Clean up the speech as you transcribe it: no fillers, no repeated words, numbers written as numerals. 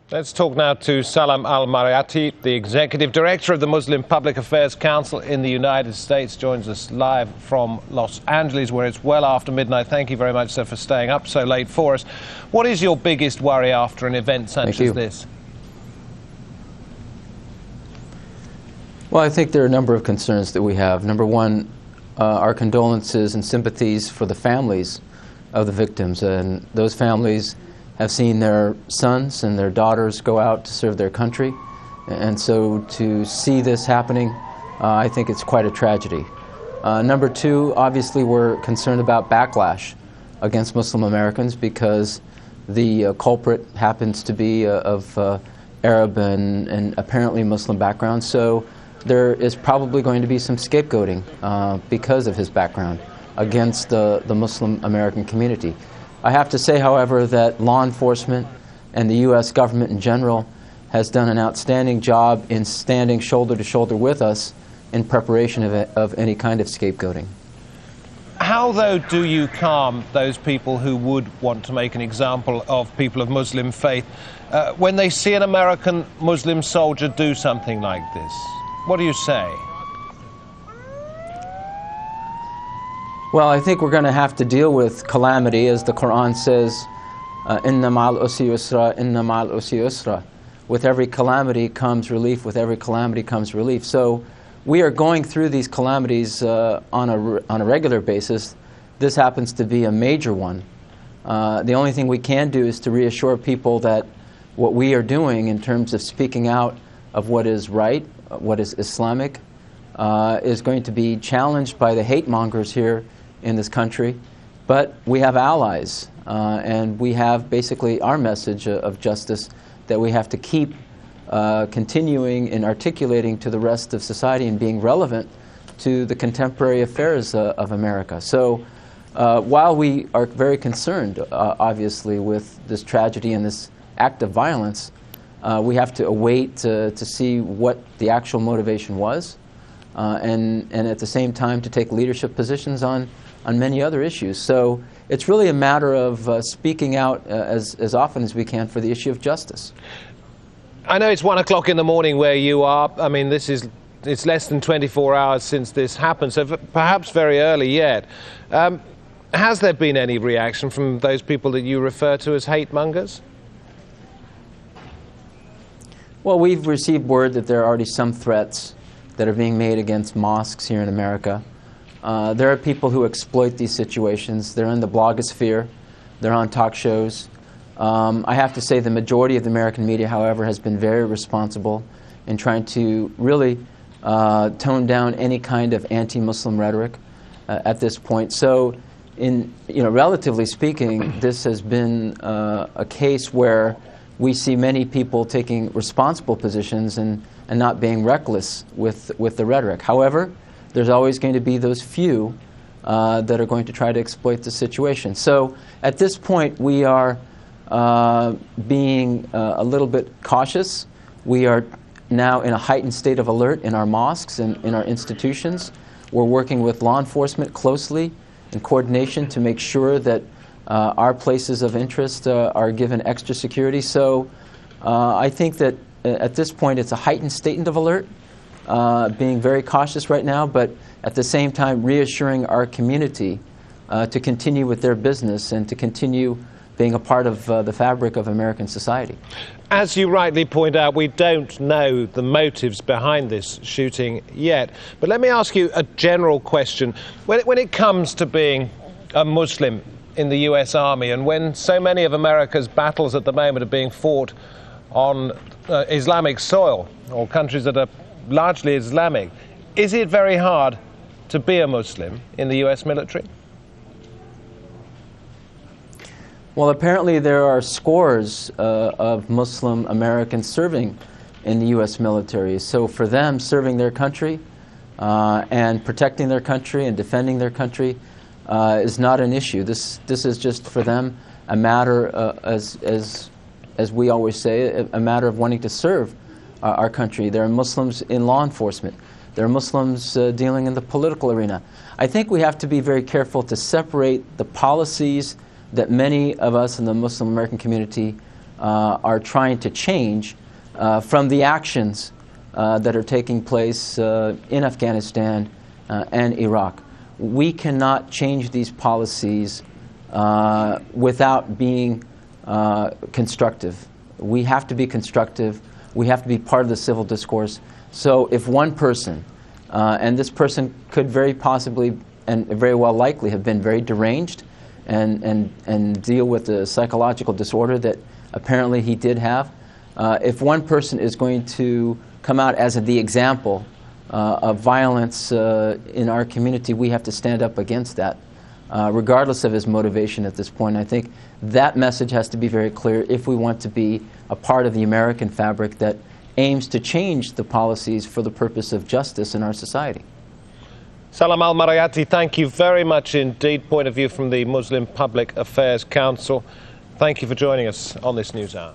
Let's talk now to Salam al-Marayati, the Executive Director of the Muslim Public Affairs Council in the United States, joins us live from Los Angeles, where it's well after midnight. Thank you very much, sir, for staying up so late for us. What is your biggest worry after an event such as this? Well, I think there are a number of concerns that we have. Number one, our condolences and sympathies for the families of the victims, and those families have seen their sons and their daughters go out to serve their country, and so to see this happening, I think it's quite a tragedy. Number two, obviously we're concerned about backlash against Muslim Americans because the culprit happens to be of Arab and apparently Muslim background, so there is probably going to be some scapegoating because of his background against the Muslim American community. I have to say, however, that law enforcement and the U.S. government in general has done an outstanding job in standing shoulder to shoulder with us in preparation of any kind of scapegoating. How, though, do you calm those people who would want to make an example of people of Muslim faith when they see an American Muslim soldier do something like this? What do you say? Well, I think we're going to have to deal with calamity, as the Quran says, "Inna ma'al usri yusra, inna ma'al usri yusra." With every calamity comes relief. With every calamity comes relief. So we are going through these calamities on a regular basis. This happens to be a major one. The only thing we can do is to reassure people that what we are doing in terms of speaking out of what is right, what is Islamic, is going to be challenged by the hate mongers here in this country, but we have allies, and we have basically our message of justice that we have to keep continuing and articulating to the rest of society and being relevant to the contemporary affairs of America. So while we are very concerned, obviously, with this tragedy and this act of violence, we have to await to see what the actual motivation was, and at the same time to take leadership positions on many other issues. So it's really a matter of speaking out as often as we can for the issue of justice. I know it's 1 o'clock in the morning where you are. I mean, it's less than 24 hours since this happened, so perhaps very early yet. Has there been any reaction from those people that you refer to as hate mongers? Well, we've received word that there are already some threats that are being made against mosques here in America. There are people who exploit these situations. They're in the blogosphere. They're on talk shows. I have to say the majority of the American media, however, has been very responsible in trying to really tone down any kind of anti-Muslim rhetoric at this point. So, relatively speaking, this has been a case where we see many people taking responsible positions and not being reckless with the rhetoric. However, there's always going to be those few that are going to try to exploit the situation. So at this point, we are being a little bit cautious. We are now in a heightened state of alert in our mosques and in our institutions. We're working with law enforcement closely in coordination to make sure that our places of interest are given extra security. So I think that at this point it's a heightened state of alert, being very cautious right now, but at the same time reassuring our community to continue with their business and to continue being a part of the fabric of American society. As you rightly point out, we don't know the motives behind this shooting yet. But let me ask you a general question. When it comes to being a Muslim in the US Army, and when so many of America's battles at the moment are being fought on Islamic soil, or countries that are largely Islamic, is it very hard to be a Muslim in the US military? Well, apparently there are scores of Muslim Americans serving in the U.S. military. So for them, serving their country and protecting their country and defending their country is not an issue. This is just for them a matter, as we always say, a matter of wanting to serve our country. There are Muslims in law enforcement. There are Muslims dealing in the political arena. I think we have to be very careful to separate the policies that many of us in the Muslim American community are trying to change from the actions that are taking place in Afghanistan and Iraq. We cannot change these policies without being constructive. We have to be constructive. We have to be part of the civil discourse. So if one person, and this person could very possibly and very well likely have been very deranged and deal with the psychological disorder that apparently he did have, if one person is going to come out as the example of violence in our community, we have to stand up against that, regardless of his motivation at this point. I think that message has to be very clear if we want to be a part of the American fabric that aims to change the policies for the purpose of justice in our society. Salam al-Marayati, thank you very much indeed. Point of view from the Muslim Public Affairs Council. Thank you for joining us on this News Hour.